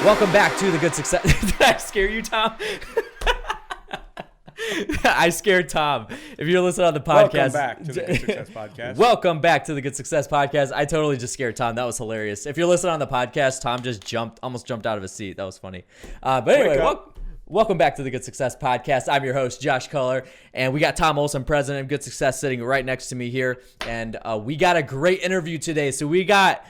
Welcome back to the Good Success. Did I scare you, Tom? I scared Tom. If you're listening on the podcast, welcome back to the Good Success Podcast. Welcome back to the Good Success Podcast. I totally just scared Tom. That was hilarious. If you're listening on the podcast, Tom just almost jumped out of his seat. That was funny. But anyway, welcome back to the Good Success Podcast. I'm your host, Josh Culler, and we got Tom Olson, president of Good Success, sitting right next to me here. And we got a great interview today. So we got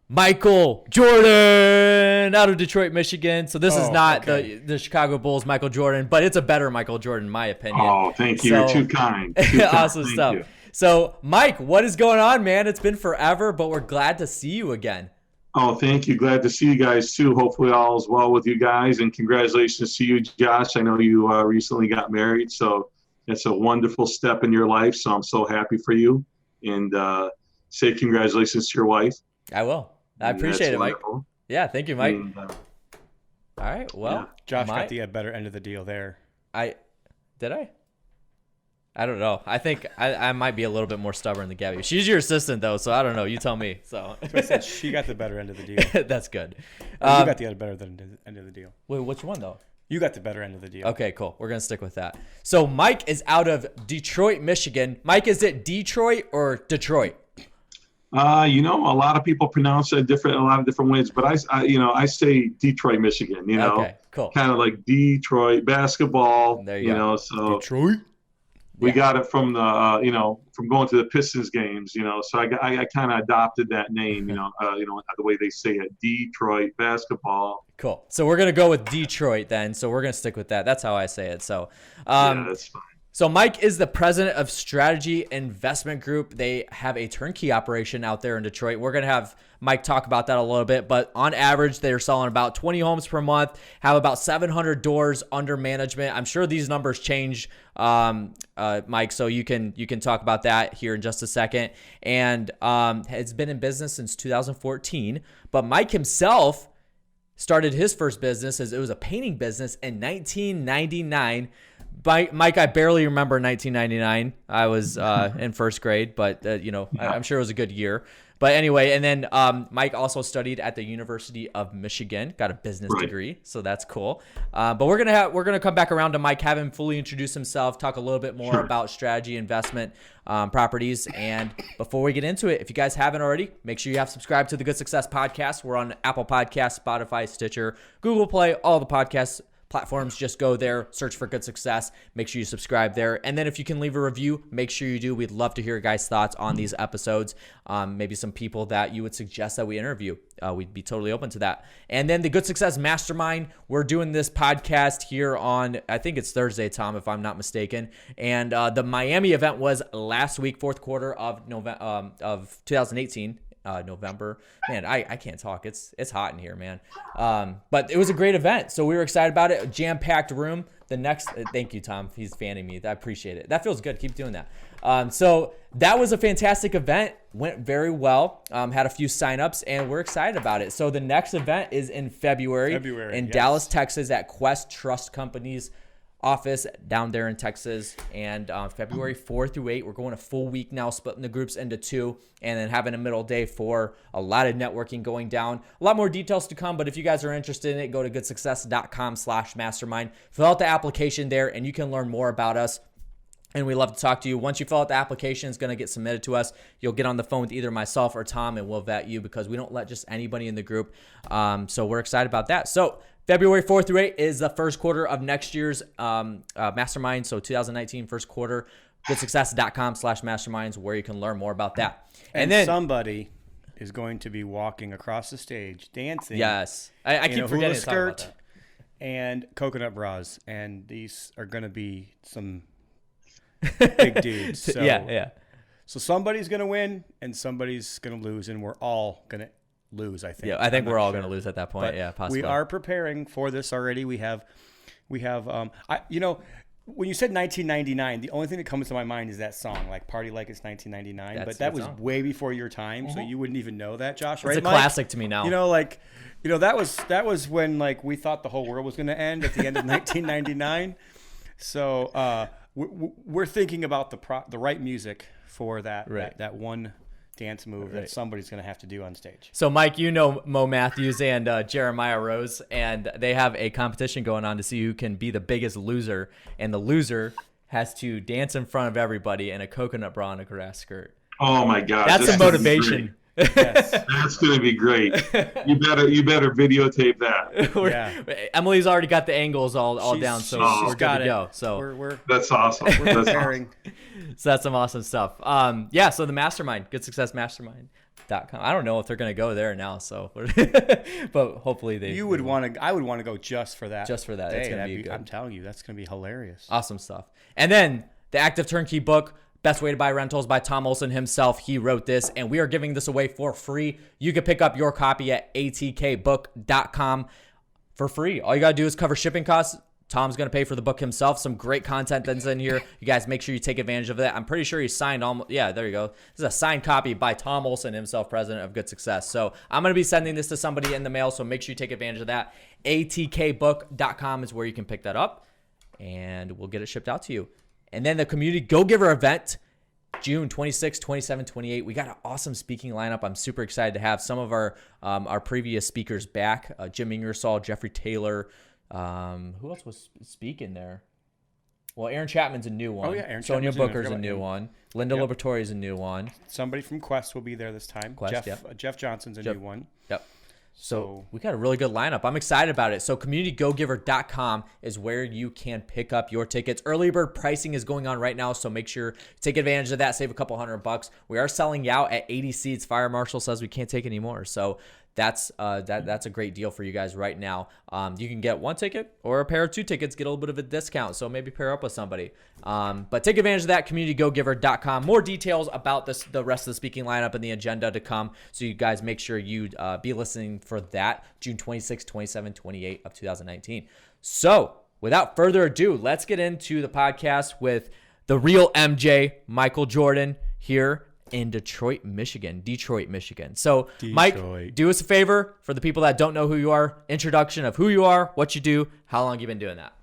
Michael Jordan out of Detroit, Michigan. So this is not the Chicago Bulls Michael Jordan, but it's a better Michael Jordan, in my opinion. Oh, thank you. You're too kind. Awesome stuff. You. So, Mike, what is going on, man? It's been forever, but we're glad to see you again. Oh, thank you. Glad to see you guys, too. Hopefully all is well with you guys, and congratulations to you, Josh. I know you recently got married, so it's a wonderful step in your life, so I'm so happy for you. And say congratulations to your wife. I will. I appreciate it, Mike. Yeah, thank you, Mike. All right, well. Yeah. Josh got the better end of the deal there. Did I? I don't know. I think I might be a little bit more stubborn than Gabby. She's your assistant, though, so I don't know. You tell me. So I said she got the better end of the deal. That's good. You got the better end of the deal. Wait, which one, though? You got the better end of the deal. Okay, cool. We're going to stick with that. So Mike is out of Detroit, Michigan. Mike, is it Detroit or Detroit? A lot of people pronounce it a lot of different ways, but I say Detroit, Michigan, Okay, cool. Kind of like Detroit basketball, there you go. So Detroit. We got it from the, from going to the Pistons games, so I kind of adopted that name, the way they say it, Detroit basketball. Cool. So we're going to go with Detroit then. So we're going to stick with that. That's how I say it. So, yeah, that's fine. So Mike is the president of Strategy Investment Group. They have a turnkey operation out there in Detroit. We're going to have Mike talk about that a little bit, but on average, they're selling about 20 homes per month, have about 700 doors under management. I'm sure these numbers change, Mike, so you can talk about that here in just a second. And it's been in business since 2014, but Mike himself started his first business as it was a painting business in 1999. Mike, I barely remember 1999. I was in first grade, but I'm sure it was a good year. But anyway, and then Mike also studied at the University of Michigan, got a business degree, so that's cool. But we're gonna come back around to Mike, have him fully introduce himself, talk a little bit more about strategy investment properties. And before we get into it, if you guys haven't already, make sure you have subscribed to the Good Success Podcast. We're on Apple Podcasts, Spotify, Stitcher, Google Play, all the podcasts platforms. Just go there, search for Good Success. Make sure you subscribe there. And then if you can leave a review, make sure you do. We'd love to hear your guys' thoughts on these episodes. Maybe some people that you would suggest that we interview. We'd be totally open to that. And then the Good Success Mastermind. We're doing this podcast here on, I think it's Thursday, Tom, if I'm not mistaken. And the Miami event was last week, fourth quarter of of 2018. November. Man, I can't talk. It's hot in here, man. But it was a great event. So we were excited about it. A jam-packed room. Thank you, Tom. He's fanning me. I appreciate it. That feels good. Keep doing that. So that was a fantastic event. Went very well. Had a few signups, and we're excited about it. So the next event is in February in Dallas, Texas at Quest Trust Company's office down there in Texas. And February 4 through 8, we're going a full week now, splitting the groups into two, and then having a middle day for a lot of networking going down. A lot more details to come, but if you guys are interested in it, go to goodsuccess.com/mastermind. Fill out the application there, and you can learn more about us. And we love to talk to you. Once you fill out the application, it's going to get submitted to us. You'll get on the phone with either myself or Tom, and we'll vet you because we don't let just anybody in the group. So we're excited about that. So February 4 through 8 is the first quarter of next year's mastermind. So 2019 first quarter, goodsuccess.com/masterminds, where you can learn more about that. And then somebody is going to be walking across the stage, dancing. Yes. I keep forgetting to talk about that. And coconut bras. And these are going to be some big dudes. So, yeah. So somebody's going to win and somebody's going to lose, and we're all going to lose, I think. Yeah, I think we're all going to lose at that point. But yeah, possibly. We are preparing for this already. We have when you said 1999, the only thing that comes to my mind is that song, like Party Like It's 1999. But that was way before your time, so you wouldn't even know that, Josh, right? It's a classic to me now. That was when like we thought the whole world was going to end at the end of 1999. So we're thinking about the right music for that that one dance move that somebody's going to have to do on stage. So, Mike, you know Mo Matthews and Jeremiah Rose, and they have a competition going on to see who can be the biggest loser, and the loser has to dance in front of everybody in a coconut bra and a grass skirt. Oh my God, that's a motivation. Yes. That's going to be great. You better videotape that. Emily's already got the angles all down, so we're good to go. So that's awesome. We're preparing. So that's some awesome stuff. So the mastermind, goodsuccessmastermind.com. I don't know if they're going to go there now, so but hopefully they. I would want to go just for that. Just for that. It's going to be good. I'm telling you, that's going to be hilarious. Awesome stuff. And then the Active Turnkey book, Best Way to Buy Rentals by Tom Olson himself. He wrote this, and we are giving this away for free. You can pick up your copy at atkbook.com for free. All you got to do is cover shipping costs. Tom's going to pay for the book himself. Some great content that's in here. You guys make sure you take advantage of that. I'm pretty sure he signed almost. Yeah, there you go. This is a signed copy by Tom Olson himself, president of Good Success. So I'm going to be sending this to somebody in the mail, so make sure you take advantage of that. atkbook.com is where you can pick that up, and we'll get it shipped out to you. And then the Community Go-Giver event, June 26, 27, 28. We got an awesome speaking lineup. I'm super excited to have some of our previous speakers back. Jim Ingersoll, Jeffrey Taylor. Who else was speaking there? Well, Aaron Chapman's a new one. Oh, yeah. Aaron Sonia Chapman's Booker's a new one. Linda Liberatore is a new one. Somebody from Quest will be there this time. Quest, Jeff Johnson's a new one. Yep. So we got a really good lineup. I'm excited about it. So communitygogiver.com is where you can pick up your tickets. Early bird pricing is going on right now, so make sure you take advantage of that. Save a couple $100. We are selling out at 80 seats. Fire Marshal says we can't take any more. So that's a great deal for you guys right now. You can get one ticket or a pair of two tickets, get a little bit of a discount. So maybe pair up with somebody. But take advantage of that, communitygogiver.com. More details about the rest of the speaking lineup and the agenda to come. So you guys make sure you be listening for that June 26, 27, 28 of 2019. So without further ado, let's get into the podcast with the real MJ, Michael Jordan, here in Detroit, Michigan. So, Mike, do us a favor for the people that don't know who you are. Introduction of who you are, what you do, how long you've been doing that.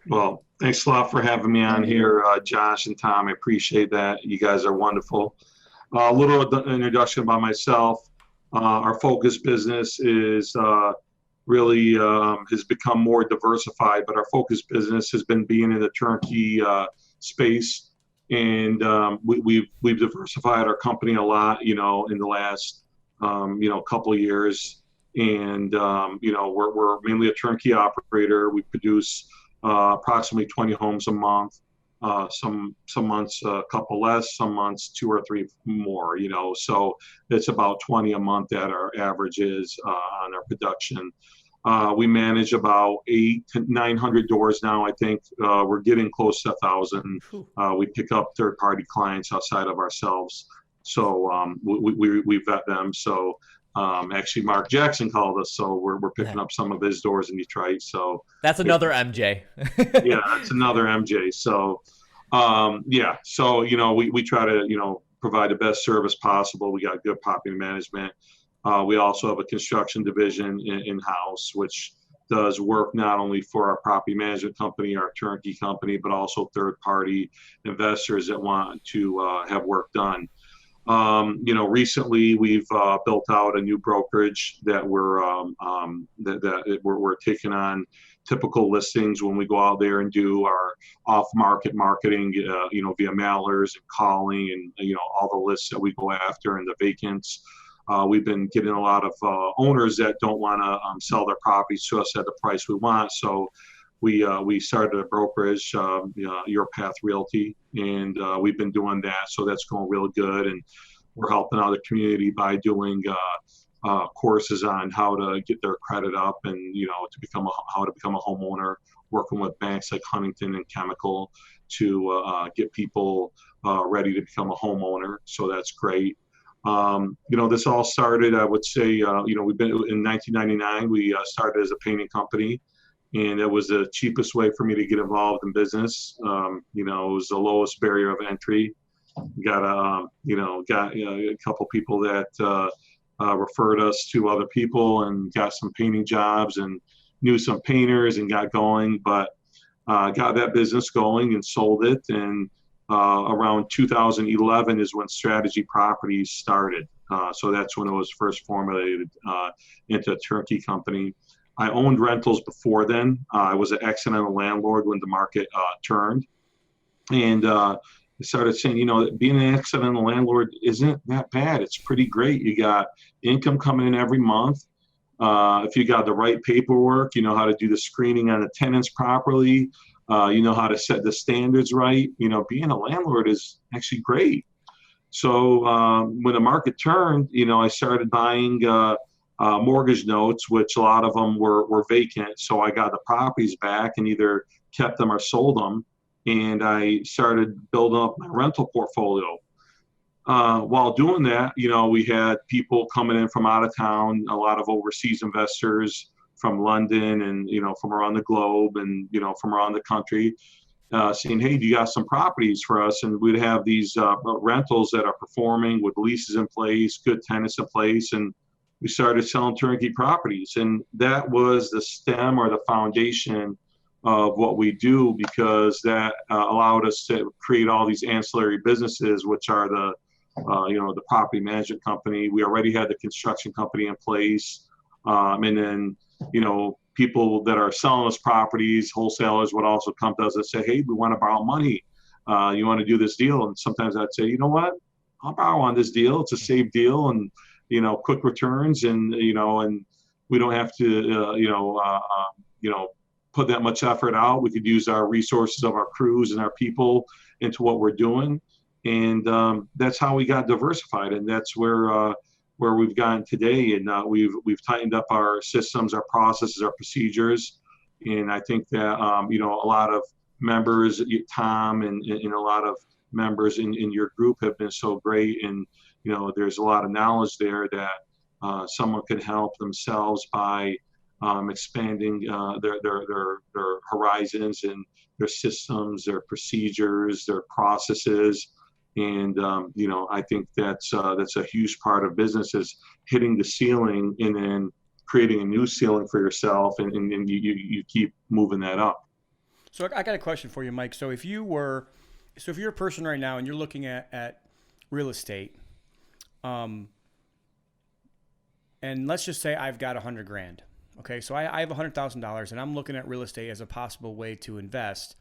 Well, thanks a lot for having me on here, Josh and Tom. I appreciate that. You guys are wonderful. A little introduction about myself. Our focus business is really has become more diversified, but our focus business has been being in the turnkey space. And we've diversified our company a lot, in the last, couple of years. And, we're mainly a turnkey operator. We produce approximately 20 homes a month. Some months a couple less, some months 2 or 3 more, So it's about 20 a month that our average is on our production. We manage about 800 to 900 doors now. I think we're getting close to 1,000. We pick up third-party clients outside of ourselves, so we vet them. So actually, Mark Jackson called us, so we're picking up some of his doors in Detroit. So that's another MJ. Yeah, that's another MJ. So so we try to provide the best service possible. We got good property management. We also have a construction division in-house, which does work not only for our property management company, our turnkey company, but also third-party investors that want to have work done. Recently we've built out a new brokerage that we're taking on typical listings when we go out there and do our off-market marketing, via mailers and calling and all the lists that we go after and the vacants. We've been getting a lot of owners that don't want to sell their properties to us at the price we want. So we started a brokerage, Your Path Realty, and we've been doing that. So that's going real good. And we're helping out the community by doing courses on how to get their credit up and, how to become a homeowner, working with banks like Huntington and Chemical to get people ready to become a homeowner. So that's great. This all started, I would say, we've been in 1999, we started as a painting company, and it was the cheapest way for me to get involved in business. It was the lowest barrier of entry. Got a couple people that referred us to other people and got some painting jobs and knew some painters and got going, but got that business going and sold it. And around 2011 is when Strategy Properties started. So that's when it was first formulated into a turnkey company. I owned rentals before then. I was an accidental landlord when the market turned. And I started saying, being an accidental landlord isn't that bad. It's pretty great. You got income coming in every month. If you got the right paperwork, you know how to do the screening on the tenants properly. You know how to set the standards right. Being a landlord is actually great. So when the market turned, I started buying mortgage notes, which a lot of them were vacant. So I got the properties back and either kept them or sold them. And I started building up my rental portfolio. While doing that, we had people coming in from out of town, a lot of overseas investors from London and, from around the globe and, from around the country, saying, hey, do you got some properties for us? And we'd have these rentals that are performing with leases in place, good tenants in place. And we started selling turnkey properties. And that was the stem or the foundation of what we do, because that allowed us to create all these ancillary businesses, which are the property management company. We already had the construction company in place. And then, people that are selling us properties, wholesalers would also come to us and say, hey, we want to borrow money. You want to do this deal? And sometimes I'd say, you know what, I'll borrow on this deal. It's a safe deal and, quick returns and, and we don't have to, put that much effort out. We could use our resources of our crews and our people into what we're doing. And that's how we got diversified. And that's where we've gotten today. And we've tightened up our systems, our processes, our procedures. And I think that, a lot of members, Tom and a lot of members in your group have been so great. And, there's a lot of knowledge there that someone can help themselves by expanding their horizons and their systems, their procedures, their processes. And, I think that's a huge part of business, is hitting the ceiling and then creating a new ceiling for yourself. And you keep moving that up. So I got a question for you, Mike. So if you're a person right now and you're looking at real estate, and let's just say I've got $100,000. Okay. So I have $100,000 and I'm looking at real estate as a possible way to invest.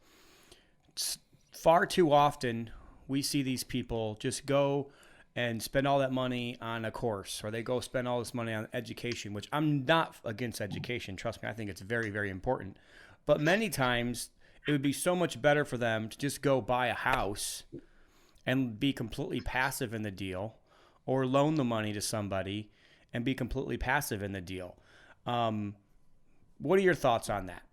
Far too often, we see these people just go and spend all that money on a course, or they go spend all this money on education, which I'm not against education. Trust me, I think it's very, very important. But many times it would be so much better for them to just go buy a house and be completely passive in the deal, or loan the money to somebody and be completely passive in the deal. What are your thoughts on that?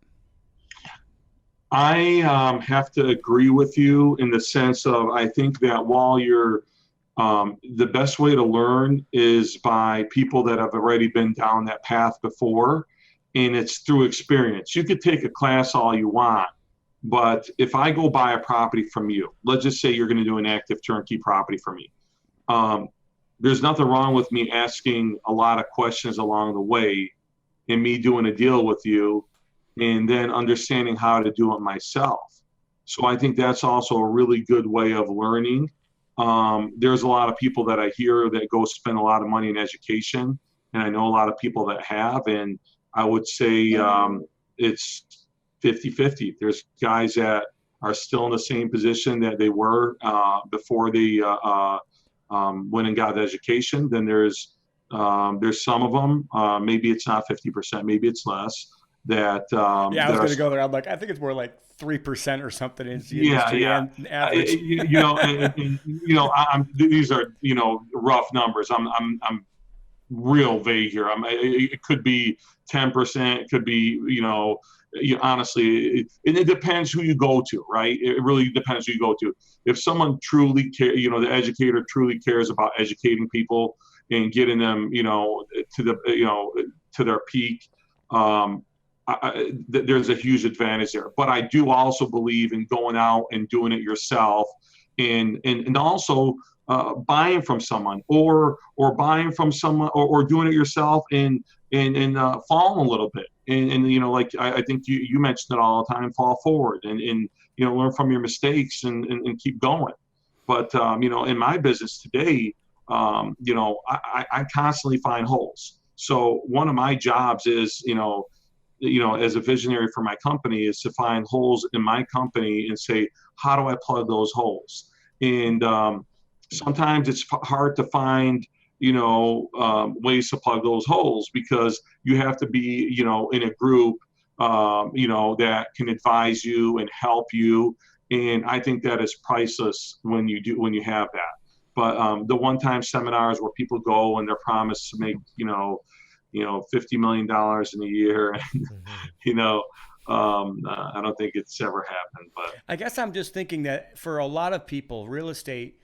I have to agree with you in the sense of, I think that while you're, the best way to learn is by people that have already been down that path before, and it's through experience. You could take a class all you want, but if I go buy a property from you, let's just say you're going to do an active turnkey property for me. There's nothing wrong with me asking a lot of questions along the way and me doing a deal with you, and then understanding how to do it myself. So I think that's also a really good way of learning. There's a lot of people that I hear that go spend a lot of money in education, and I know a lot of people that have, and I would say it's 50-50. There's guys that are still in the same position that they were before they went and got the education. Then there's some of them, maybe it's not 50%, maybe it's less, that I was going to go there. I'm like, I think it's more like 3% or something is the industry average. These are rough numbers. I'm real vague here. It could be 10%. It could be honestly, it depends who you go to, right? It really depends who you go to. If someone truly the educator truly cares about educating people and getting them to their peak. There's a huge advantage there, but I do also believe in going out and doing it yourself, and also buying from someone, or buying from someone, or doing it yourself, and falling a little bit, and like I think you mentioned it all the time, fall forward and learn from your mistakes and keep going. But, in my business today, I constantly find holes. So one of my jobs is, as a visionary for my company, is to find holes in my company and say, how do I plug those holes? And sometimes it's hard to find, ways to plug those holes, because you have to be, in a group, that can advise you and help you. And I think that is priceless when you have that. But the one-time seminars where people go and they're promised to make, $50 million in a year, I don't think it's ever happened. But I guess I'm just thinking that for a lot of people, real estate,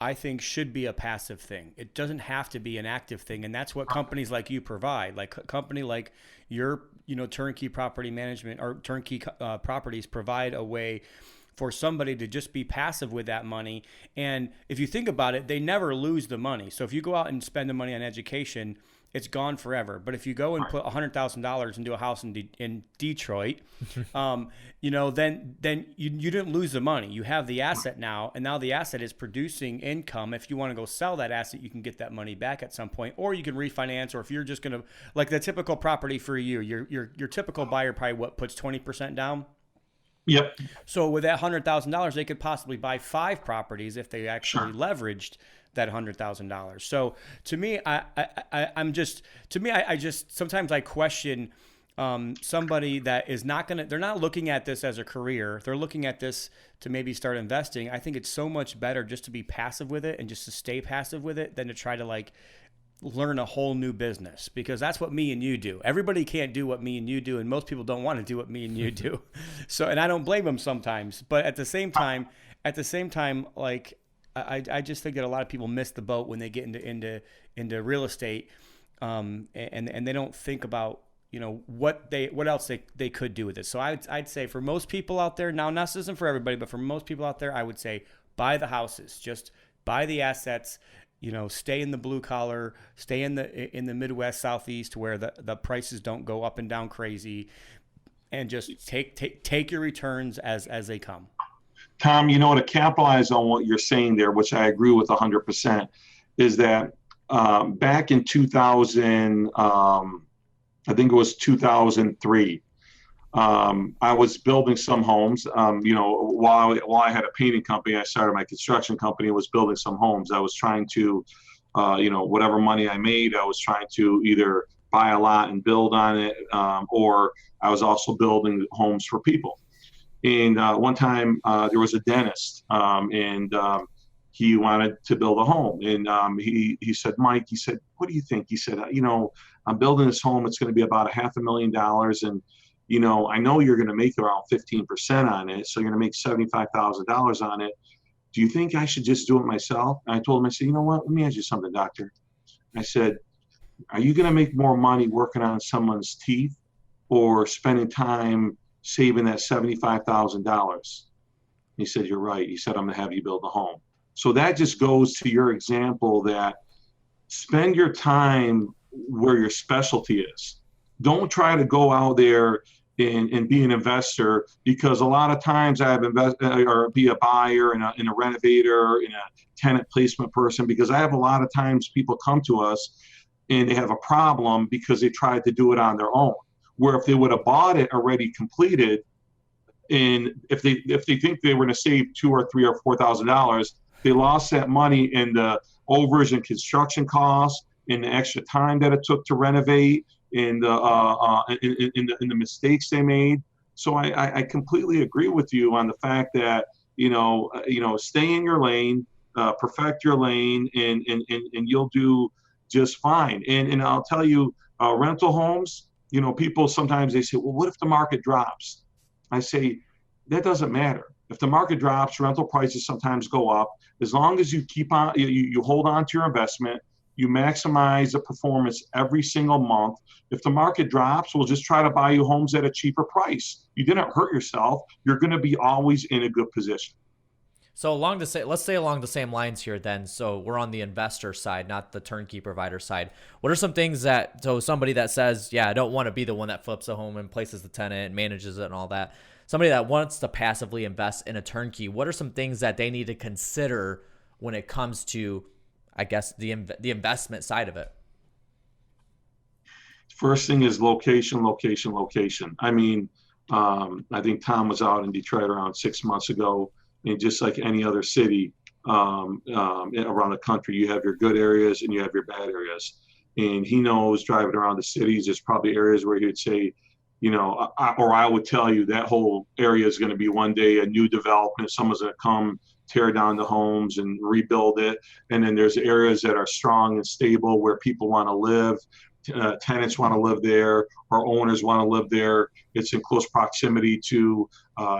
I think, should be a passive thing. It doesn't have to be an active thing, and that's what companies like you provide. Like a company like your, turnkey property management or turnkey properties provide a way for somebody to just be passive with that money. And if you think about it, they never lose the money. So if you go out and spend the money on education, it's gone forever. But if you go and put $100,000 into a house in Detroit, then you didn't lose the money. You have the asset now, and now the asset is producing income. If you want to go sell that asset, you can get that money back at some point, or you can refinance. Or if you're just going to, like the typical property for you, your typical buyer probably puts 20% down. Yep. So with that $100,000, they could possibly buy 5 properties if they actually leveraged that $100,000. So to me, I just sometimes I question somebody that is not going to, they're not looking at this as a career. They're looking at this to maybe start investing. I think it's so much better just to be passive with it and just to stay passive with it than to try to learn a whole new business, because that's what me and you do. Everybody can't do what me and you do, and most people don't want to do what me and you do. So, and I don't blame them sometimes, but at the same time, like I just think that a lot of people miss the boat when they get into real estate, and they don't think about what else they could do with it. So I'd say for most people out there, now this isn't for everybody, but for most people out there, I would say buy the houses, just buy the assets. Stay in the blue collar, stay in the Midwest, Southeast, where the prices don't go up and down crazy, and just take your returns as they come. Tom, to capitalize on what you're saying there, which I agree with 100%, is that back in 2000, I think it was 2003, I was building some homes. While I had a painting company, I started my construction company and was building some homes. I was trying to, whatever money I made, I was trying to either buy a lot and build on it, or I was also building homes for people. And one time there was a dentist, and he wanted to build a home. And he said, Mike, he said, what do you think? He said, I'm building this home. It's going to be about $500,000. And I know you're going to make around 15% on it. So you're going to make $75,000 on it. Do you think I should just do it myself? And I told him, I said, you know what? Let me ask you something, doctor. I said, are you going to make more money working on someone's teeth or spending time saving that $75,000? He said, you're right. He said, I'm going to have you build a home. So that just goes to your example that spend your time where your specialty is. Don't try to go out there and be an investor, because a lot of times I have or be a buyer and a renovator and a tenant placement person, because I have a lot of times people come to us and they have a problem because they tried to do it on their own. Where if they would have bought it already completed, and if they think they were going to save $2,000 or $3,000 or $4,000, they lost that money in the overage and construction costs, and the extra time that it took to renovate, and the mistakes they made. So I completely agree with you on the fact that stay in your lane, perfect your lane, and you'll do just fine. And I'll tell you, rental homes. People sometimes they say, well, what if the market drops? I say, that doesn't matter. If the market drops, rental prices sometimes go up. As long as you keep on, you hold on to your investment, you maximize the performance every single month. If the market drops, we'll just try to buy you homes at a cheaper price. You didn't hurt yourself. You're going to be always in a good position. So let's stay along the same lines here then. So we're on the investor side, not the turnkey provider side. What are some things so somebody that says, yeah, I don't want to be the one that flips a home and places the tenant and manages it and all that. somebody that wants to passively invest in a turnkey, what are some things that they need to consider when it comes to, I guess, the investment side of it? First thing is location, location, location. I mean, I think Tom was out in Detroit around 6 months ago, and just like any other city around the country, you have your good areas and you have your bad areas. And he knows driving around the cities, there's probably areas where he'd say, I would tell you that whole area is going to be one day a new development. Someone's going to come tear down the homes and rebuild it. And then there's areas that are strong and stable where people want to live. Tenants want to live there, or owners want to live there. It's in close proximity to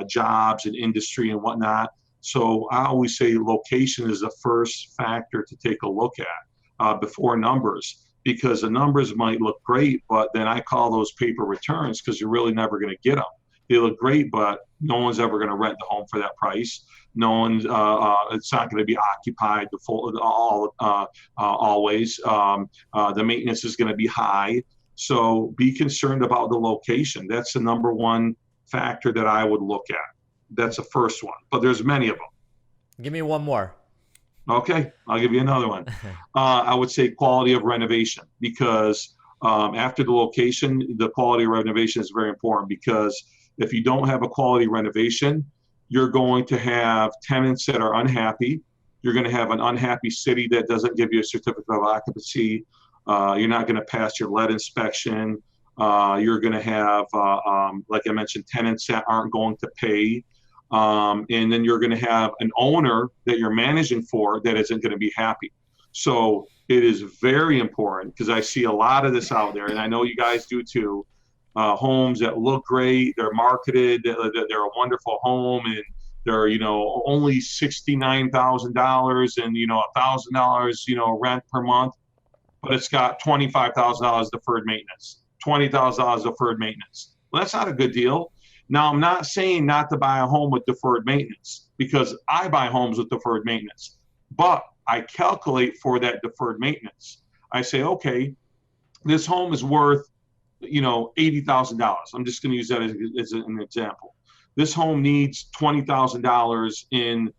jobs and industry and whatnot. So I always say location is the first factor to take a look at before numbers, because the numbers might look great, but then I call those paper returns because you're really never going to get them. They look great, but no one's ever going to rent the home for that price. No one's. It's not going to be occupied always. The maintenance is going to be high. So be concerned about the location. That's the number one factor that I would look at. That's the first one, but there's many of them. Give me one more. Okay, I'll give you another one. I would say quality of renovation, because after the location, the quality of renovation is very important, because if you don't have a quality renovation, you're going to have tenants that are unhappy. You're going to have an unhappy city that doesn't give you a certificate of occupancy. You're not going to pass your lead inspection. You're going to have, like I mentioned, tenants that aren't going to pay. And then you're going to have an owner that you're managing for that isn't going to be happy. So it is very important, because I see a lot of this out there, and I know you guys do too. Homes that look great, they're marketed, they're a wonderful home, and they're only $69,000 and $1,000 rent per month, but it's got $25,000 deferred maintenance, $20,000 deferred maintenance. Well, that's not a good deal. Now, I'm not saying not to buy a home with deferred maintenance, because I buy homes with deferred maintenance, but I calculate for that deferred maintenance. I say, okay, this home is worth, $80,000. I'm just going to use that as an example. This home needs $20,000 in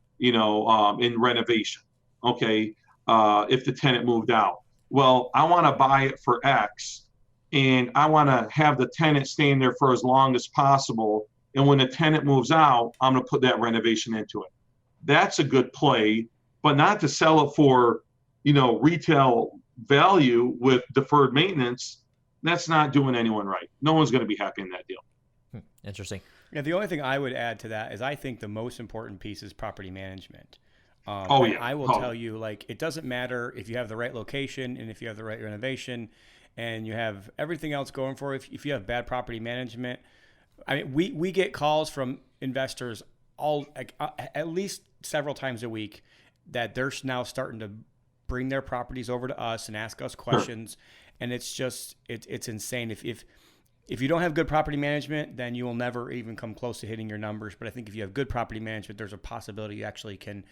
renovation. Okay, if the tenant moved out, well, I want to buy it for X, and I want to have the tenant staying there for as long as possible. And when the tenant moves out, I'm going to put that renovation into it. That's a good play, but not to sell it for, retail value with deferred maintenance. That's not doing anyone right. No one's going to be happy in that deal. Interesting. Yeah, the only thing I would add to that is I think the most important piece is property management. I will tell you, it doesn't matter if you have the right location and if you have the right renovation and you have everything else going for it. If you have bad property management, I mean, we get calls from investors at least several times a week that they're now starting to bring their properties over to us and ask us questions. Sure. And it's just, it's insane. If you don't have good property management, then you will never even come close to hitting your numbers. But I think if you have good property management, there's a possibility you actually can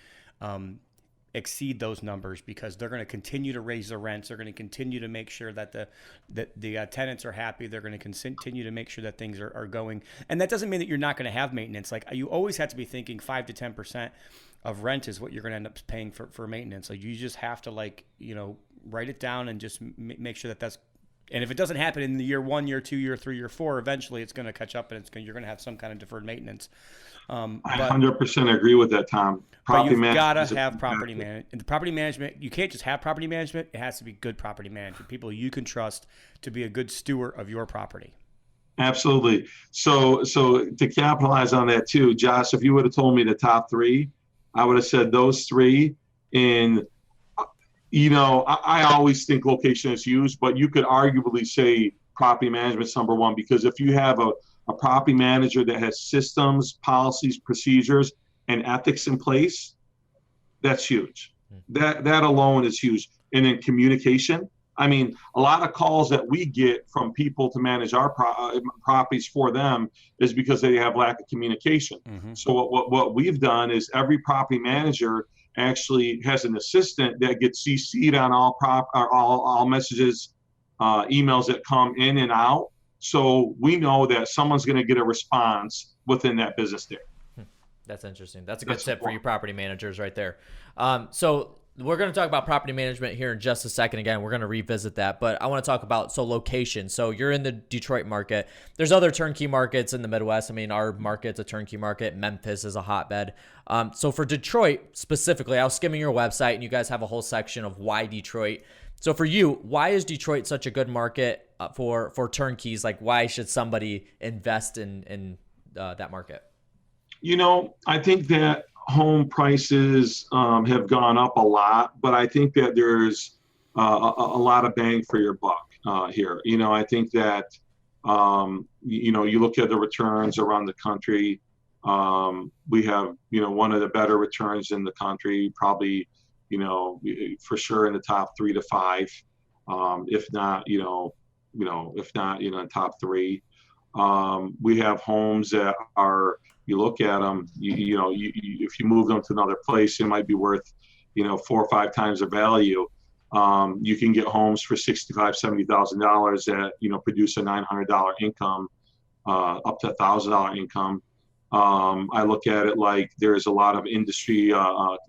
exceed those numbers, because they're going to continue to raise the rents. They're going to continue to make sure that the tenants are happy. They're going to continue to make sure that things are going. And that doesn't mean that you're not going to have maintenance. You always have to be thinking 5 to 10% of rent is what you're going to end up paying for maintenance. You just have to write it down and just make sure that that's, and if it doesn't happen in the year 1, year 2, year 3, year 4, eventually it's going to catch up, and you're going to have some kind of deferred maintenance. I 100% agree with that, Tom. But you've got to have property management. And the property management, you can't just have property management. It has to be good property management. People you can trust to be a good steward of your property. Absolutely. So to capitalize on that too, Josh, if you would have told me the top 3, I would have said those 3. And I always think location is huge, but you could arguably say property management's number 1, because if you have a property manager that has systems, policies, procedures, and ethics in place, that's huge. That alone is huge. And then communication. I mean, a lot of calls that we get from people to manage our properties for them is because they have lack of communication. Mm-hmm. So what we've done is every property manager actually has an assistant that gets CC'd on all messages, emails that come in and out. So we know that someone's going to get a response within that business there. That's interesting. That's a good tip for you property managers right there. So we're going to talk about property management here in just a second. Again, we're going to revisit that, but I want to talk about, location. So you're in the Detroit market. There's other turnkey markets in the Midwest. I mean, our market's a turnkey market. Memphis is a hotbed. So for Detroit specifically, I was skimming your website and you guys have a whole section of why Detroit. So for you, why is Detroit such a good market for turnkeys? Like, why should somebody invest in that market? I think that home prices have gone up a lot, but I think that there's a lot of bang for your buck here. I think that, you look at the returns around the country. We have, one of the better returns in the country, probably, for sure in the top 3 to 5, if not, in top 3. We have homes that are, you look at them, if you move them to another place, it might be worth, 4 or 5 times the value. You can get homes for $65,000, $70,000 that, produce a $900 income, up to $1,000 income. I look at it like there's a lot of industry,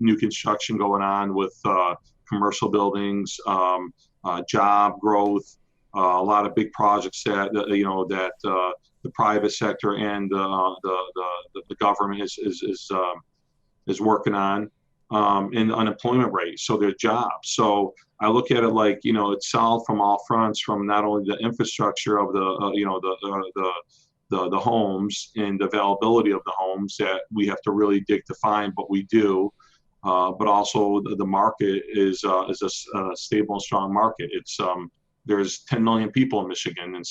new construction going on with commercial buildings, job growth, a lot of big projects that, the private sector and the government is working on, and the unemployment rate. So there's jobs. So I look at it like, it's solid from all fronts, from not only the infrastructure of the homes and the availability of the homes that we have to really dig to find, but we do. But also the market is a stable and strong market. It's there's 10 million people in Michigan in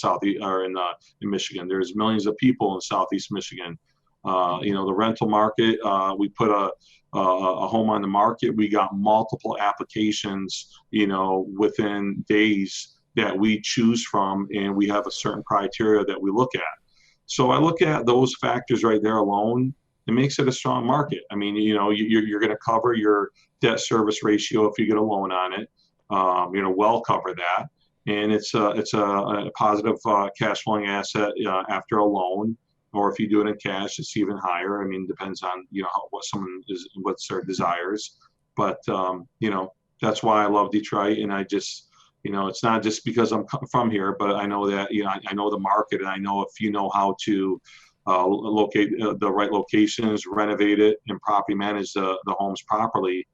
Michigan. There's millions of people in Southeast Michigan. The rental market, we put a home on the market. We got multiple applications, within days that we choose from, and we have a certain criteria that we look at. So I look at those factors right there alone. It makes it a strong market. I mean, you're going to cover your debt service ratio if you get a loan on it. Well cover that. And it's a positive cash flowing asset after a loan, or if you do it in cash, it's even higher. I mean, depends on what's their desires. But that's why I love Detroit, and I just it's not just because I'm from here, but I know that I know the market, and I know if you know how to locate the right locations, renovate it, and properly manage the homes properly,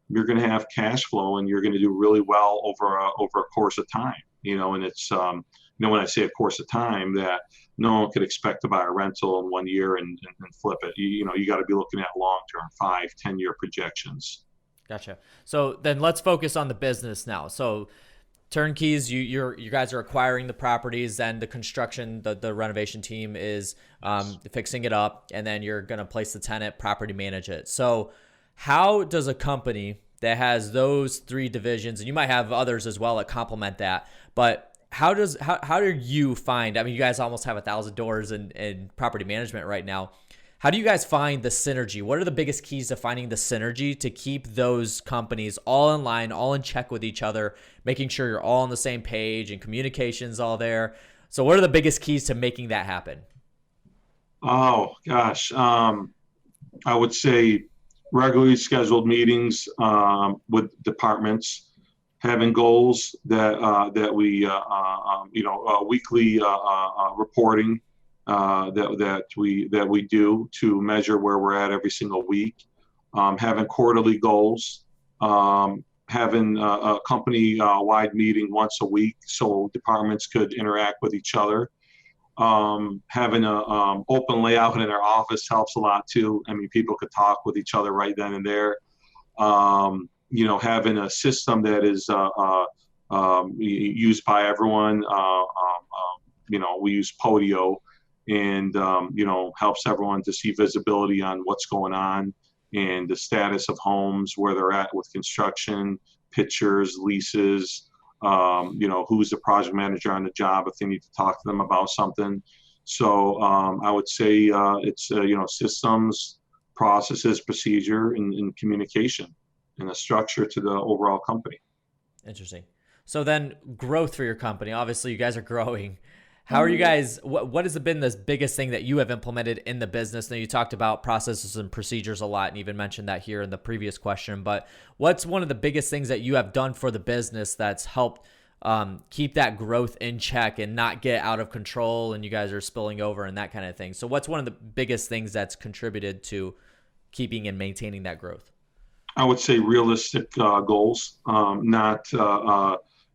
you're going to have cash flow, and you're going to do really well over a course of time. And it's when I say a course of time, that no one could expect to buy a rental in 1 year and flip it. You got to be looking at long-term 5-10 year projections. Gotcha. So then let's focus on the business now. So turnkeys, you guys are acquiring the properties, then the construction, the renovation team is fixing it up, and then you're going to place the tenant, property manage it. So how does a company that has those 3 divisions, and you might have others as well that complement that, but how do you find, I mean, you guys almost have 1,000 doors in property management right now. How do you guys find the synergy? What are the biggest keys to finding the synergy to keep those companies all in line, all in check with each other, making sure you're all on the same page and communication's all there? So what are the biggest keys to making that happen? Oh, gosh. I would say regularly scheduled meetings with departments, having goals that we weekly reporting that we do to measure where we're at every single week, having quarterly goals, having a company wide meeting once a week so departments could interact with each other. Having a open layout in our office helps a lot too. I mean, people could talk with each other right then and there. Having a system that is used by everyone. We use Podio, and helps everyone to see visibility on what's going on and the status of homes, where they're at with construction, pictures, leases. Who's the project manager on the job if they need to talk to them about something. So I would say it's systems, processes, procedure, and communication, and a structure to the overall company. Interesting. So then growth for your company, obviously you guys are growing. How are you guys, what has been the biggest thing that you have implemented in the business? Now, you talked about processes and procedures a lot and even mentioned that here in the previous question, but what's one of the biggest things that you have done for the business that's helped keep that growth in check and not get out of control and you guys are spilling over and that kind of thing? So what's one of the biggest things that's contributed to keeping and maintaining that growth? I would say realistic goals, not,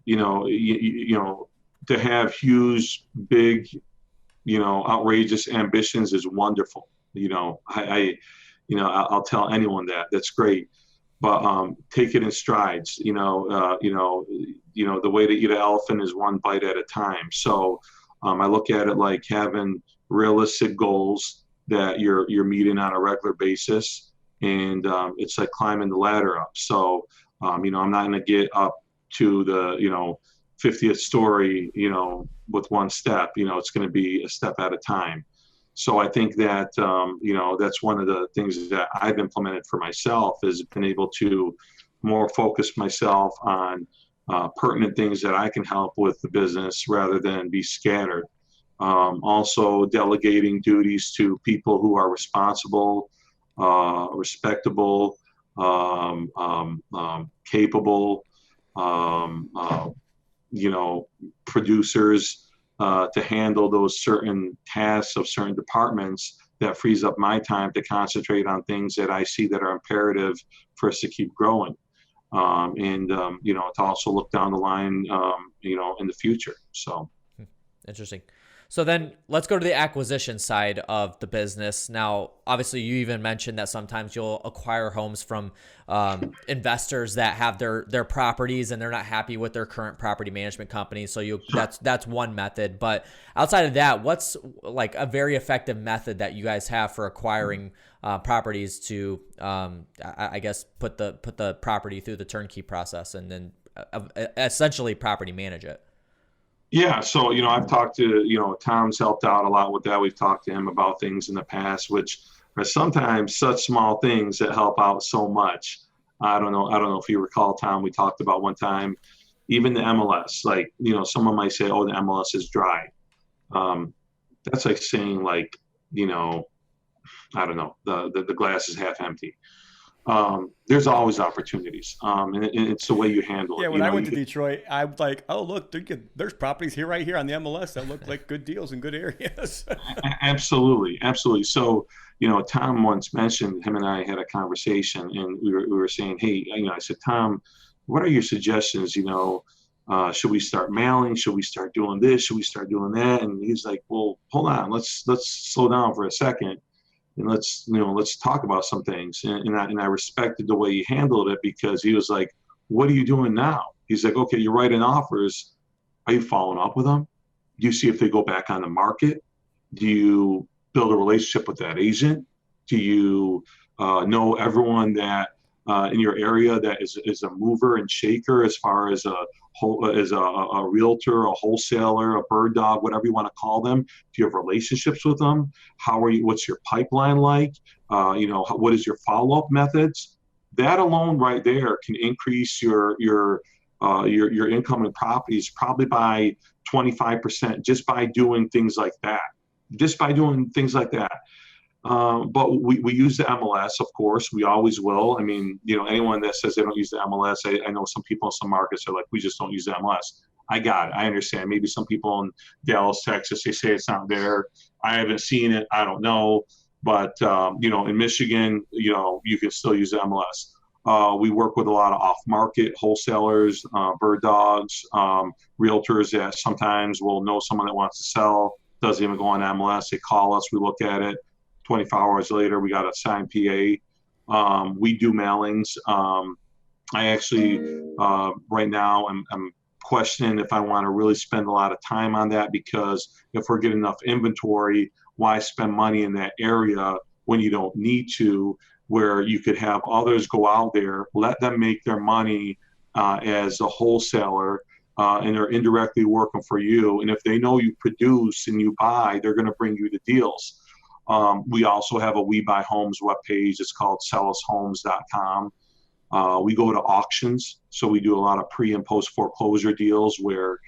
you know, to have huge, big, outrageous ambitions is wonderful. I'll tell anyone that's great, but take it in strides. The way to eat an elephant is one bite at a time. So I look at it like having realistic goals that you're meeting on a regular basis, and it's like climbing the ladder up. So I'm not going to get up to the 50th story with one step. It's going to be a step at a time. So I think that that's one of the things that I've implemented for myself, is been able to more focus myself on pertinent things that I can help with the business rather than be scattered. Also delegating duties to people who are responsible, respectable, capable, producers to handle those certain tasks of certain departments. That frees up my time to concentrate on things that I see that are imperative for us to keep growing. To also look down the line, in the future. So. Interesting. So then let's go to the acquisition side of the business. Now, obviously, you even mentioned that sometimes you'll acquire homes from investors that have their properties and they're not happy with their current property management company. So that's one method. But outside of that, what's like a very effective method that you guys have for acquiring properties to, I guess, put the property through the turnkey process and then essentially property manage it? Yeah, so I've talked to Tom's helped out a lot with that. We've talked to him about things in the past, which are sometimes such small things that help out so much. I don't know if you recall, Tom. We talked about one time, even the MLS. Like someone might say, "Oh, the MLS is dry." That's like saying I don't know, the glass is half empty. There's always opportunities, and it's the way you handle it. Yeah, when I went to Detroit, I was like, "Oh, look, there's properties right here on the MLS that look like good deals in good areas." Absolutely. So, Tom once mentioned, him and I had a conversation, and we were saying, "Hey, I said, Tom, what are your suggestions? Should we start mailing? Should we start doing this? Should we start doing that?" And he's like, "Well, hold on, let's slow down for a second. And let's talk about some things." And I respected the way he handled it, because he was like, "What are you doing now?" He's like, "Okay, you're writing offers. Are you following up with them? Do you see if they go back on the market? Do you build a relationship with that agent? Do you know everyone that in your area that is a mover and shaker as far as a realtor, a wholesaler, a bird dog, whatever you want to call them? Do you have relationships with them? What's your pipeline like? What is your follow-up methods?" That alone right there can increase your income in properties probably by 25% just by doing things like that. But we use the MLS, of course. We always will. I mean, anyone that says they don't use the MLS, I know some people in some markets are like, "We just don't use the MLS." I got it. I understand. Maybe some people in Dallas, Texas, they say it's not there. I haven't seen it. I don't know. But, in Michigan, you can still use the MLS. We work with a lot of off-market wholesalers, bird dogs, realtors that sometimes will know someone that wants to sell, doesn't even go on MLS. They call us. We look at it. 24 hours later, we got a signed PA. We do mailings. I actually, right now, I'm questioning if I want to really spend a lot of time on that, because if we're getting enough inventory, why spend money in that area when you don't need to, where you could have others go out there, let them make their money as a wholesaler, and they're indirectly working for you. And if they know you produce and you buy, they're going to bring you the deals. We also have a We Buy Homes webpage. It's called sellushomes.com. We go to auctions. So we do a lot of pre and post foreclosure deals where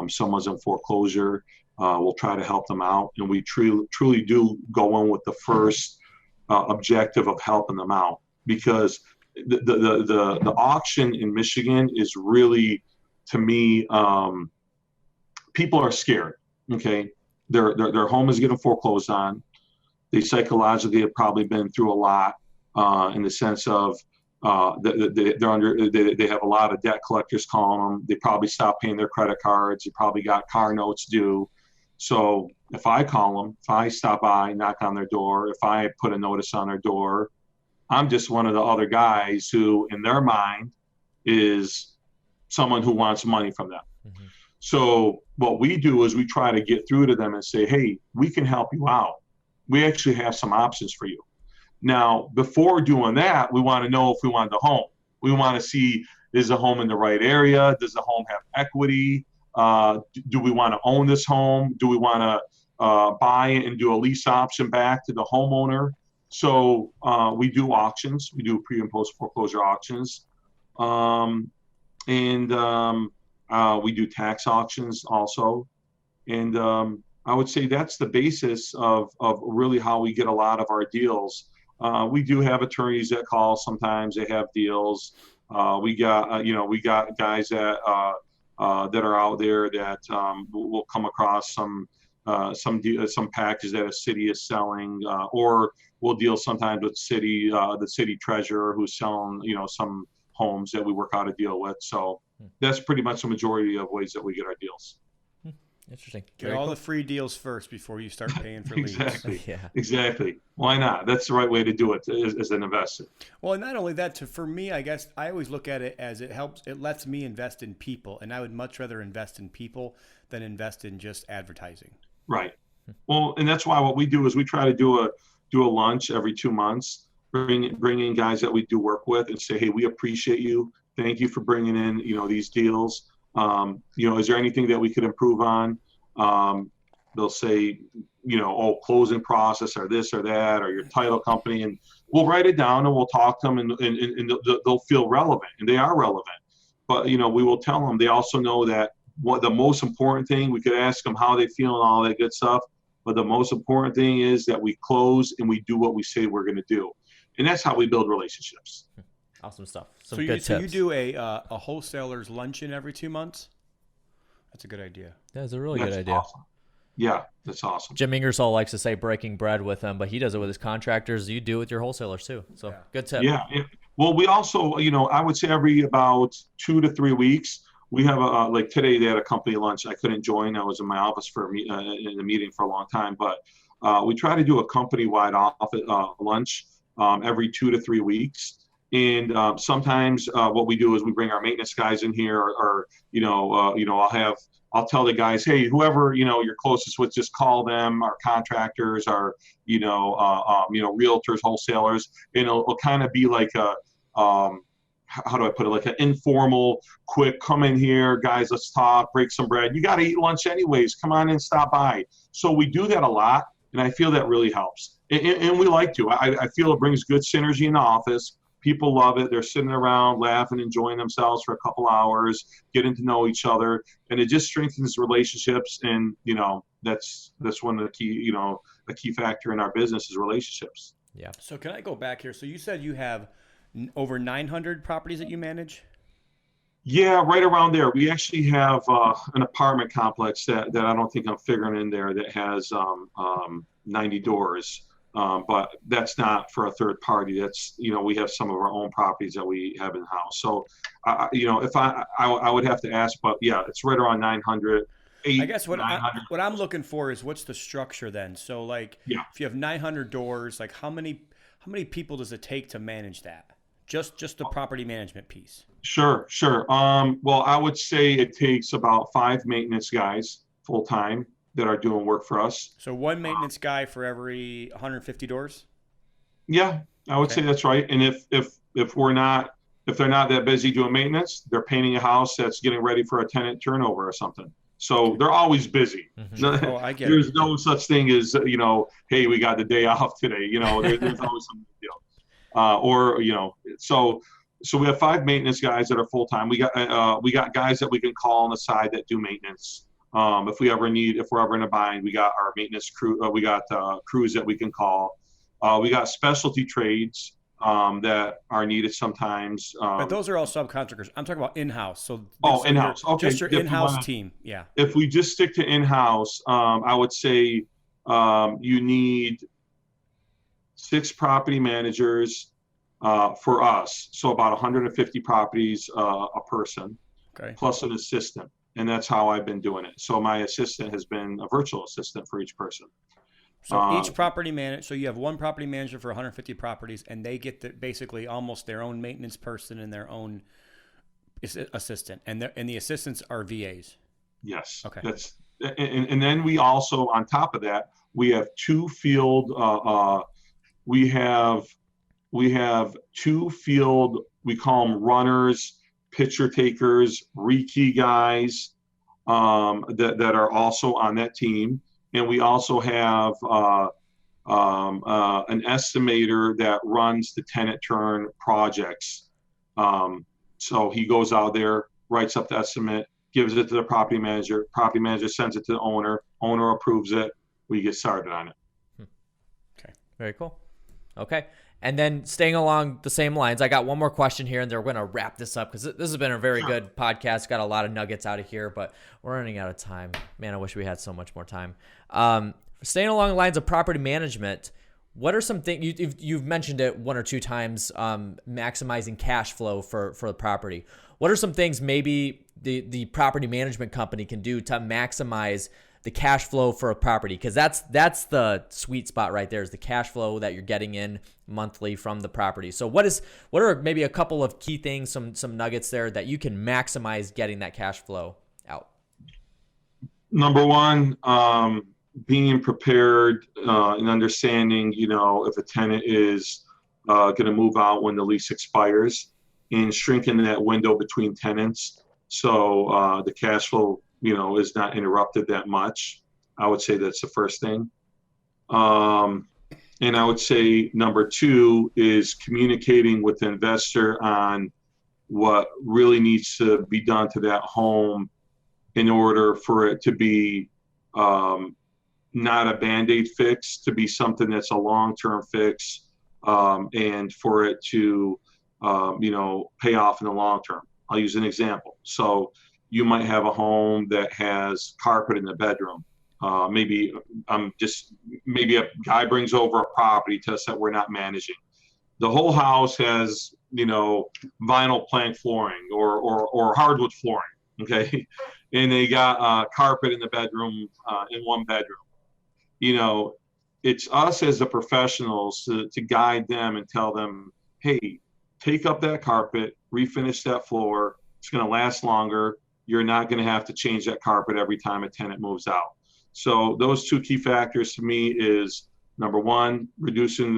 someone's in foreclosure. we'll try to help them out. And we truly do go in with the first objective of helping them out, because the auction in Michigan is really, to me, people are scared. Okay, their home is getting foreclosed on. They psychologically have probably been through a lot, in the sense of they have a lot of debt collectors calling them. They probably stopped paying their credit cards. They probably got car notes due. So if I call them, if I stop by, knock on their door, if I put a notice on their door, I'm just one of the other guys who, in their mind, is someone who wants money from them. Mm-hmm. So what we do is we try to get through to them and say, hey, we can help you out. We actually have some options for you. Now, before doing that, we want to know if we want the home. We want to see, is the home in the right area? Does the home have equity? Do we want to own this home? Do we want to buy it and do a lease option back to the homeowner? So we do auctions. We do pre and post foreclosure auctions. We do tax auctions also. And I would say that's the basis of really how we get a lot of our deals. We do have attorneys that call sometimes. They have deals. We got guys that are out there that will come across some package that a city is selling, or we'll deal sometimes with the city treasurer who's selling some homes that we work out a deal with. So that's pretty much the majority of ways that we get our deals. Interesting. Get all the free deals first before you start paying for leads. Exactly. Yeah. Exactly. Why not? That's the right way to do it as an investor. Well, and not only that, for me, I guess I always look at it as it lets me invest in people, and I would much rather invest in people than invest in just advertising. Right. Well, and that's why what we do is we try to do a lunch every 2 months, bring in guys that we do work with and say, hey, we appreciate you. Thank you for bringing in, these deals. Is there anything that we could improve on? They'll say, closing process or this or that, or your title company. And we'll write it down and we'll talk to them and they'll feel relevant, and they are relevant. But, we will tell them, they also know that what the most important thing, we could ask them how they feel and all that good stuff. But the most important thing is that we close and we do what we say we're going to do. And that's how we build relationships. Awesome stuff. So you do a wholesaler's luncheon every 2 months? That's a good idea. That's a really good idea. Awesome. Yeah, that's awesome. Jim Ingersoll likes to say breaking bread with them, but he does it with his contractors. You do it with your wholesalers too. So good tip. Yeah. Well, we also, I would say every about 2 to 3 weeks, we have like today they had a company lunch. I couldn't join. I was in my office for in a meeting for a long time, but we try to do a company-wide lunch every 2 to 3 weeks. And sometimes what we do is we bring our maintenance guys in here, or I'll tell the guys, hey, whoever you're closest with, just call them. Our contractors, our realtors, wholesalers, and it'll kind of be like a how do I put it? Like an informal, quick, come in here, guys, let's talk, break some bread. You got to eat lunch anyways. Come on in, stop by. So we do that a lot, and I feel that really helps. And we like to. I feel it brings good synergy in the office. People love it. They're sitting around laughing, enjoying themselves for a couple hours, getting to know each other, and it just strengthens relationships. And that's one of the key, a key factor in our business is relationships. Yeah. So can I go back here? So you said you have over 900 properties that you manage? Yeah, right around there. We actually have an apartment complex that I don't think I'm figuring in there that has 90 doors. But that's not for a third party. That's, we have some of our own properties that we have in house. So, if I would have to ask, but yeah, it's right around 900. I guess what I'm looking for is what's the structure then? So if you have 900 doors, like how many people does it take to manage that? Just the property management piece. Sure. Well, I would say it takes about 5 maintenance guys full time that are doing work for us. So one maintenance guy for every 150 doors? Yeah, I would say that's right. And if they're not that busy doing maintenance, they're painting a house that's getting ready for a tenant turnover or something. So they're always busy. Mm-hmm. Oh, I get There's it. no such thing as, hey, we got the day off today. There's always some So we have 5 maintenance guys that are full time. We got guys that we can call on the side that do maintenance. If we're ever in a bind, we got our maintenance crew. We got crews that we can call. We got specialty trades that are needed sometimes. But those are all subcontractors. I'm talking about in-house. In-house. Okay. Just your in-house team. Yeah. If we just stick to in-house, I would say you need 6 property managers for us. So about 150 properties a person, okay, plus an assistant. And that's how I've been doing it. So my assistant has been a virtual assistant for each person. So each property manager, so you have one property manager for 150 properties, and they get basically almost their own maintenance person and their own assistant, and the assistants are VAs. Yes. Okay. And then we also, on top of that, we have 2 field. We have 2 field. We call them runners, picture takers, rekey guys that are also on that team. And we also have an estimator that runs the tenant turn projects. So he goes out there, writes up the estimate, gives it to the property manager. Property manager sends it to the owner. Owner approves it. We get started on it. Okay. Very cool. Okay. And then staying along the same lines, I got one more question here, and then we're going to wrap this up because this has been a very good podcast. Got a lot of nuggets out of here, but we're running out of time. Man, I wish we had so much more time. Staying along the lines of property management, what are some things you've mentioned it 1 or 2 times? Maximizing cash flow for the property. What are some things maybe the property management company can do to maximize the cash flow for a property? Because that's the sweet spot right there, is the cash flow that you're getting in monthly from the property. So what are maybe a couple of key things, some nuggets there that you can maximize getting that cash flow out? Number one, being prepared and understanding, if a tenant is going to move out when the lease expires, and shrinking that window between tenants so the cash flow is not interrupted that much. I would say that's the first thing. And I would say number 2 is communicating with the investor on what really needs to be done to that home in order for it to be not a Band-Aid fix, to be something that's a long-term fix, and for it to pay off in the long term. I'll use an example. So you might have a home that has carpet in the bedroom. Maybe a guy brings over a property to us that we're not managing. The whole house has, vinyl plank flooring or hardwood flooring. Okay. And they got carpet in the bedroom, in one bedroom. It's us as the professionals to guide them and tell them, hey, take up that carpet, refinish that floor. It's going to last longer. You're not going to have to change that carpet every time a tenant moves out. So those 2 key factors to me is, number 1, reducing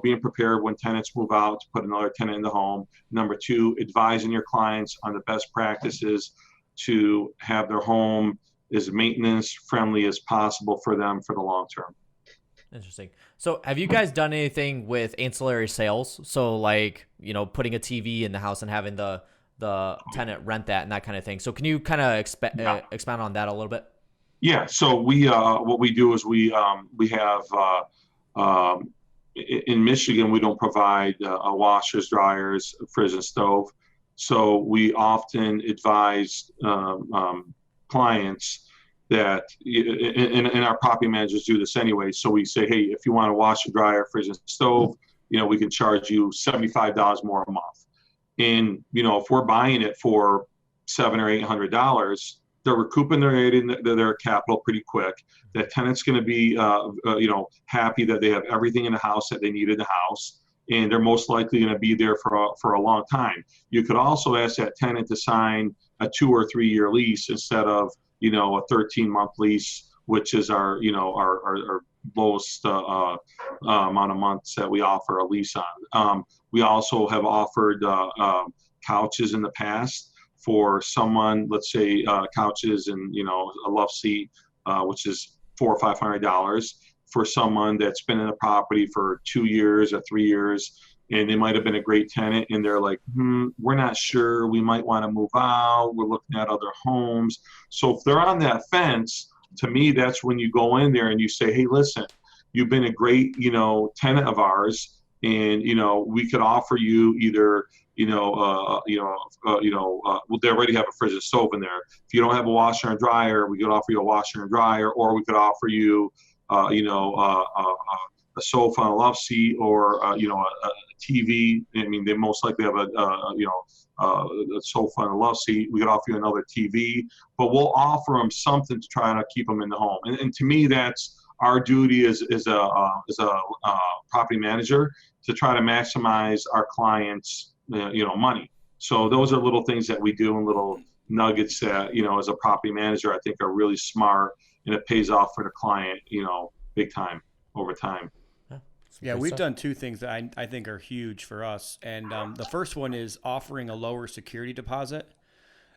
being prepared when tenants move out to put another tenant in the home. Number 2, advising your clients on the best practices to have their home as maintenance friendly as possible for them for the long term. Interesting. So have you guys done anything with ancillary sales? So like, putting a TV in the house and having the tenant rent that and that kind of thing. So can you kind of expound on that a little bit? Yeah. So we what we do is we have in Michigan, we don't provide washers, dryers, fridge, and stove. So we often advise clients that, and our property managers do this anyway. So we say, hey, if you want to wash a dryer, fridge, and stove, we can charge you $75 more a month. And, if we're buying it for $700 or $800, they're recouping their capital pretty quick. That tenant's going to be, happy that they have everything in the house that they need in the house, and they're most likely going to be there for a long time. You could also ask that tenant to sign a 2 or 3 year lease instead of, a 13-month lease, which is our lowest amount of months that we offer a lease on. We also have offered couches in the past for someone, let's say couches and a love seat, which is $400 or $500 for someone that's been in the property for 2 years or 3 years. and they might have been a great tenant, and they're like, we're not sure, we might want to move out, we're looking at other homes. So if they're on that fence, to me, that's when you go in there and you say, hey, listen, you've been a great, tenant of ours, and we could offer you either, well, they already have a fridge and stove in there. If you don't have a washer and dryer, we could offer you a washer and dryer, or we could offer you, a sofa and a love seat, or a TV. I mean, they most likely have a sofa and a love seat. We could offer you another TV, but we'll offer them something to try to keep them in the home. And to me, that's our duty as a property manager, to try to maximize our clients' money. So those are little things that we do, and little nuggets that as a property manager, I think are really smart, and it pays off for the client, big time over time. Yeah, we've done two things that I think are huge for us. And the first one is offering a lower security deposit,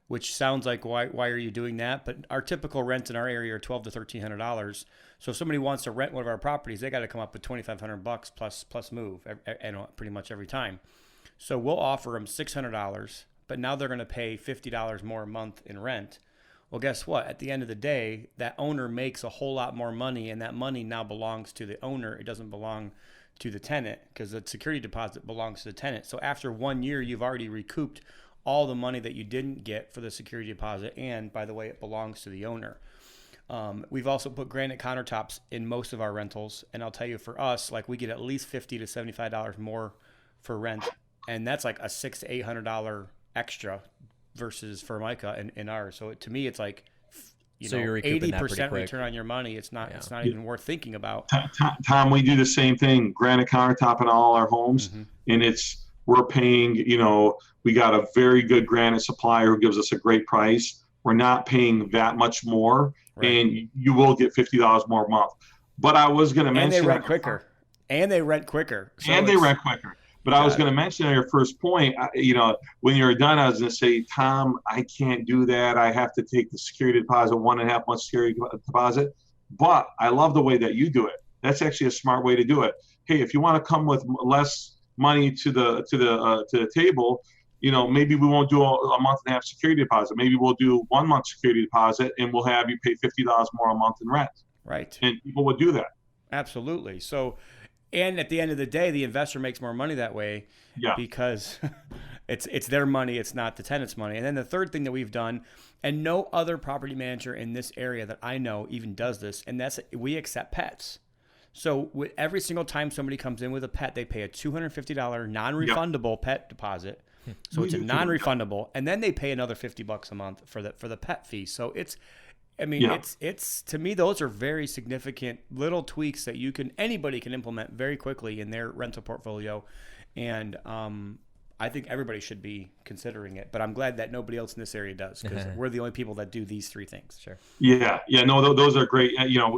which sounds like, why are you doing that? But our typical rents in our area are $1,200 to $1,300. So if somebody wants to rent one of our properties, they got to come up with $2,500 plus move, and pretty much every time. So we'll offer them $600, but now they're going to pay $50 more a month in rent. Well, guess what? At the end of the day, that owner makes a whole lot more money, and that money now belongs to the owner. It doesn't belong to the tenant, because the security deposit belongs to the tenant. So after 1 year, you've already recouped all the money that you didn't get for the security deposit. And by the way, it belongs to the owner. We've also put granite countertops in most of our rentals. And I'll tell you, for us, like, we get at least $50 to $75 more for rent. And that's like a $600 to $800 extra versus Formica in ours. So to me, it's like, you're 80% return on your money. It's not even worth thinking about. Tom, we do the same thing, granite countertop in all our homes. And we're paying, we got a very good granite supplier who gives us a great price. We're not paying that much more, right, and you will get $50 more a month. But I was going to mention, and they rent quicker. So they rent quicker. But I was going to mention on your first point, when you're done, I was going to say, Tom, I can't do that. I have to take the security deposit, 1.5 months security deposit. But I love the way that you do it. That's actually a smart way to do it. Hey, if you want to come with less money to the table, maybe we won't do a month and a half security deposit. Maybe we'll do 1 month security deposit, and we'll have you pay $50 more a month in rent. Right. And people would do that. Absolutely. So, and at the end of the day, the investor makes more money that way, because it's their money. It's not the tenant's money. And then the third thing that we've done, and no other property manager in this area that I know even does this, and that's, we accept pets. So with every single time somebody comes in with a pet, they pay a $250 non-refundable pet deposit. So it's a non-refundable, and then they pay another $50 a month for the pet fee. So it's to me, those are very significant little tweaks that anybody can implement very quickly in their rental portfolio. And I think everybody should be considering it, but I'm glad that nobody else in this area does, because we're the only people that do these three things. Sure. Yeah. No, those are great.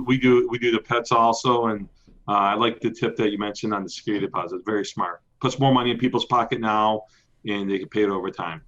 We do the pets also. And I like the tip that you mentioned on the security deposit. Very smart. Puts more money in people's pocket now, and they can pay it over time.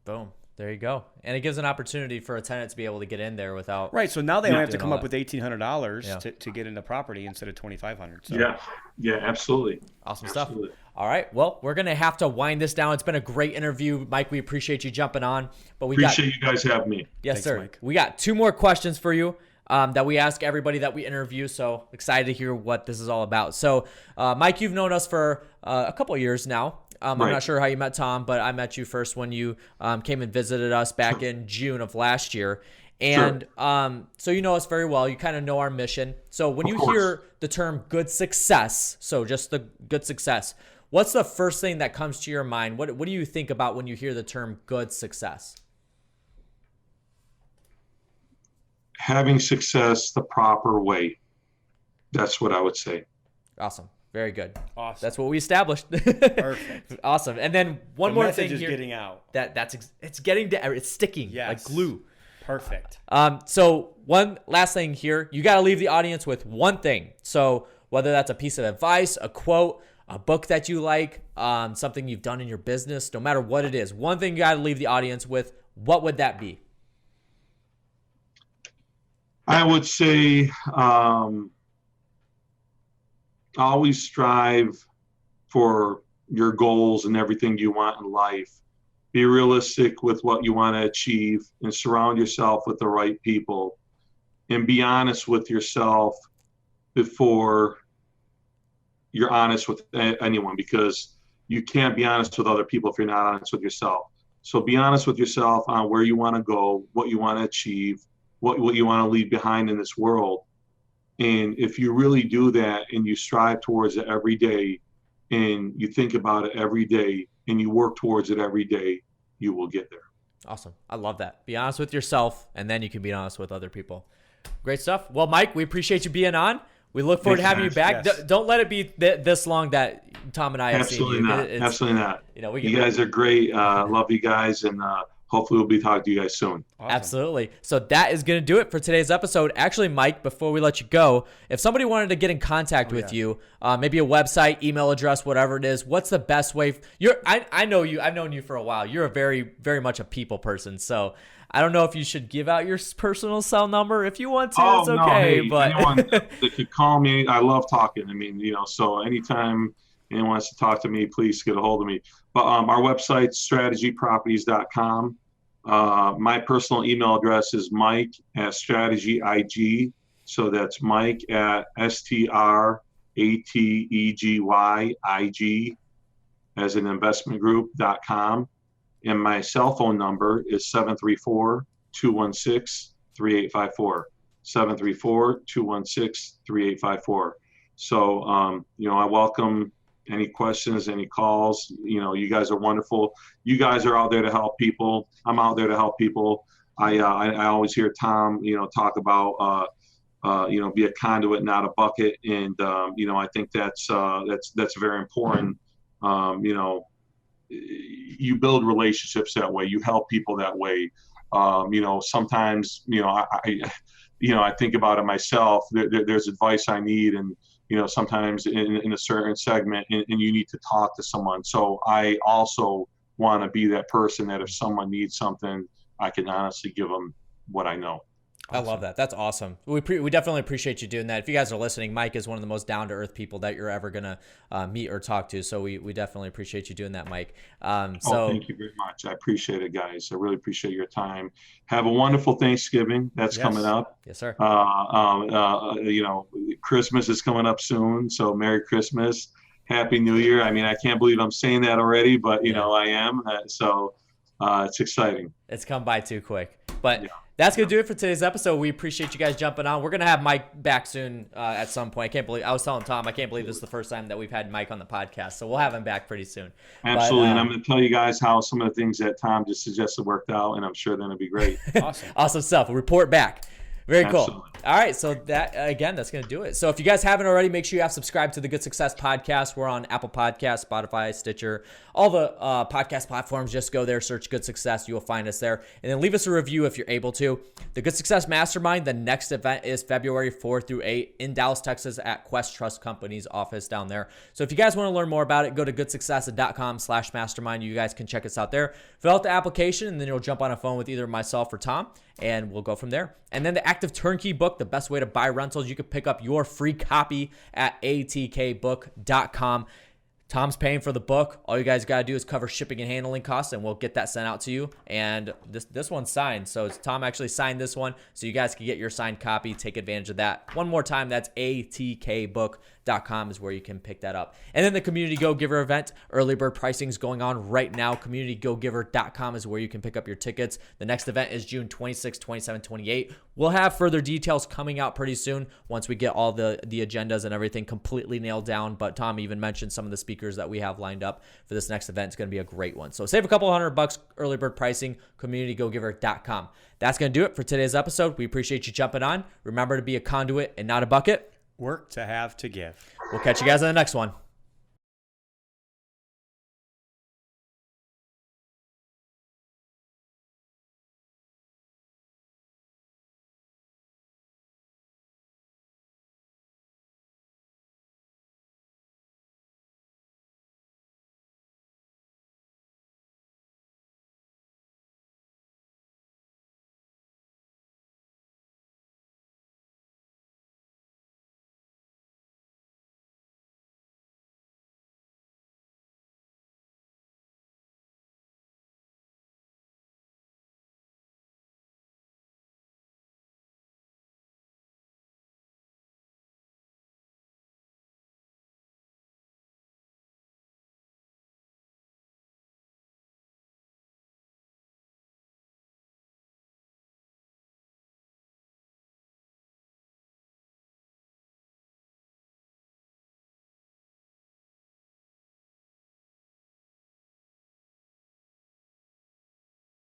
Boom. There you go. And it gives an opportunity for a tenant to be able to get in there without. Right. So now they only have to come up with $1,800 to get into property instead of $2,500. So. Yeah, absolutely. Awesome stuff. All right. Well, we're going to have to wind this down. It's been a great interview, Mike. We appreciate you jumping on. But appreciate you guys having me. Yes, Thanks, sir. Mike. We got 2 more questions for you that we ask everybody that we interview. So excited to hear what this is all about. So, Mike, you've known us for a couple of years now. I'm not sure how you met Tom, but I met you first when you came and visited us back in June of last year. And so you know us very well. You kind of know our mission. So when you hear the term good success, so just the good success, what's the first thing that comes to your mind? What do you think about when you hear the term good success? Having success the proper way. That's what I would say. Awesome. Very good. Awesome. That's what we established. Perfect. Awesome. And then one more thing here. The message is getting out. It's getting to, it's sticking like glue. Perfect. So one last thing here, you got to leave the audience with one thing. So whether that's a piece of advice, a quote, a book that you like, something you've done in your business, no matter what it is, one thing you got to leave the audience with, what would that be? I would say, always strive for your goals and everything you want in life. Be realistic with what you want to achieve and surround yourself with the right people, and be honest with yourself before you're honest with anyone, because you can't be honest with other people if you're not honest with yourself. So be honest with yourself on where you want to go, what you want to achieve, what you want to leave behind in this world. And if you really do that and you strive towards it every day and you think about it every day and you work towards it every day, you will get there. Awesome. I love that. Be honest with yourself, and then you can be honest with other people. Great stuff. Well, Mike, we appreciate you being on. We look forward to having you back. Yes. Don't let it be this long that Tom and I have seen you. Absolutely not. You guys are great. Love you guys, and hopefully we'll be talking to you guys soon. Awesome. Absolutely. So that is going to do it for today's episode. Actually, Mike, before we let you go, if somebody wanted to get in contact with you, maybe a website, email address, whatever it is, what's the best way? I know you. I've known you for a while. You're a very, very much a people person. So I don't know if you should give out your personal cell number. If you want to, it's okay. No, hey, but anyone that could call me, I love talking. I mean, so anytime anyone wants to talk to me, please get a hold of me. But our website, strategyproperties.com. My personal email address is mike@strategyig. So that's Mike at STRATEGYIG as an investment group.com. And my cell phone number is 734-216-3854. 734-216-3854. So, I welcome any questions, any calls. You guys are wonderful. You guys are out there to help people. I'm out there to help people. I always hear Tom, talk about, be a conduit, not a bucket. And, I think that's very important. You build relationships that way. You help people that way. Sometimes, I think about it myself. There's advice I need, and sometimes in a certain segment, and you need to talk to someone. So I also want to be that person that if someone needs something, I can honestly give them what I know. Awesome. I love that. That's awesome. We definitely appreciate you doing that. If you guys are listening, Mike is one of the most down-to-earth people that you're ever going to meet or talk to. So we definitely appreciate you doing that, Mike. Thank you very much. I appreciate it, guys. I really appreciate your time. Have a wonderful Thanksgiving. That's coming up. Yes, sir. Christmas is coming up soon. So Merry Christmas. Happy New Year. I mean, I can't believe I'm saying that already, but, I am. So it's exciting. It's come by too quick. But that's going to do it for today's episode. We appreciate you guys jumping on. We're going to have Mike back soon at some point. I was telling Tom, I can't believe this is the first time that we've had Mike on the podcast. So we'll have him back pretty soon. Absolutely. And I'm going to tell you guys how some of the things that Tom just suggested worked out, and I'm sure they're going to be great. Awesome stuff. We'll report back. Very cool. Absolutely. All right. So that's going to do it. So if you guys haven't already, make sure you have subscribed to the Good Success Podcast. We're on Apple Podcasts, Spotify, Stitcher, all the podcast platforms. Just go there, search Good Success. You will find us there. And then leave us a review if you're able to. The Good Success Mastermind, the next event is February 4 through 8 in Dallas, Texas at Quest Trust Company's office down there. So if you guys want to learn more about it, go to goodsuccess.com/mastermind. You guys can check us out there. Fill out the application, and then you'll jump on a phone with either myself or Tom, and we'll go from there. And then the Active Turnkey book, the best way to buy rentals. You can pick up your free copy at atkbook.com. Tom's paying for the book. All you guys got to do is cover shipping and handling costs, and we'll get that sent out to you. And this one's signed. So Tom actually signed this one, so you guys can get your signed copy. Take advantage of that. One more time, that's atkbook.com is where you can pick that up. And then the Community Go Giver event, early bird pricing is going on right now. CommunityGoGiver.com is where you can pick up your tickets. The next event is June 26, 27, 28. We'll have further details coming out pretty soon once we get all the agendas and everything completely nailed down. But Tom even mentioned some of the speakers that we have lined up for this next event. It's going to be a great one. So save a couple $100 early bird pricing, CommunityGoGiver.com. That's going to do it for today's episode. We appreciate you jumping on. Remember to be a conduit and not a bucket. Work to have to give. We'll catch you guys on the next one.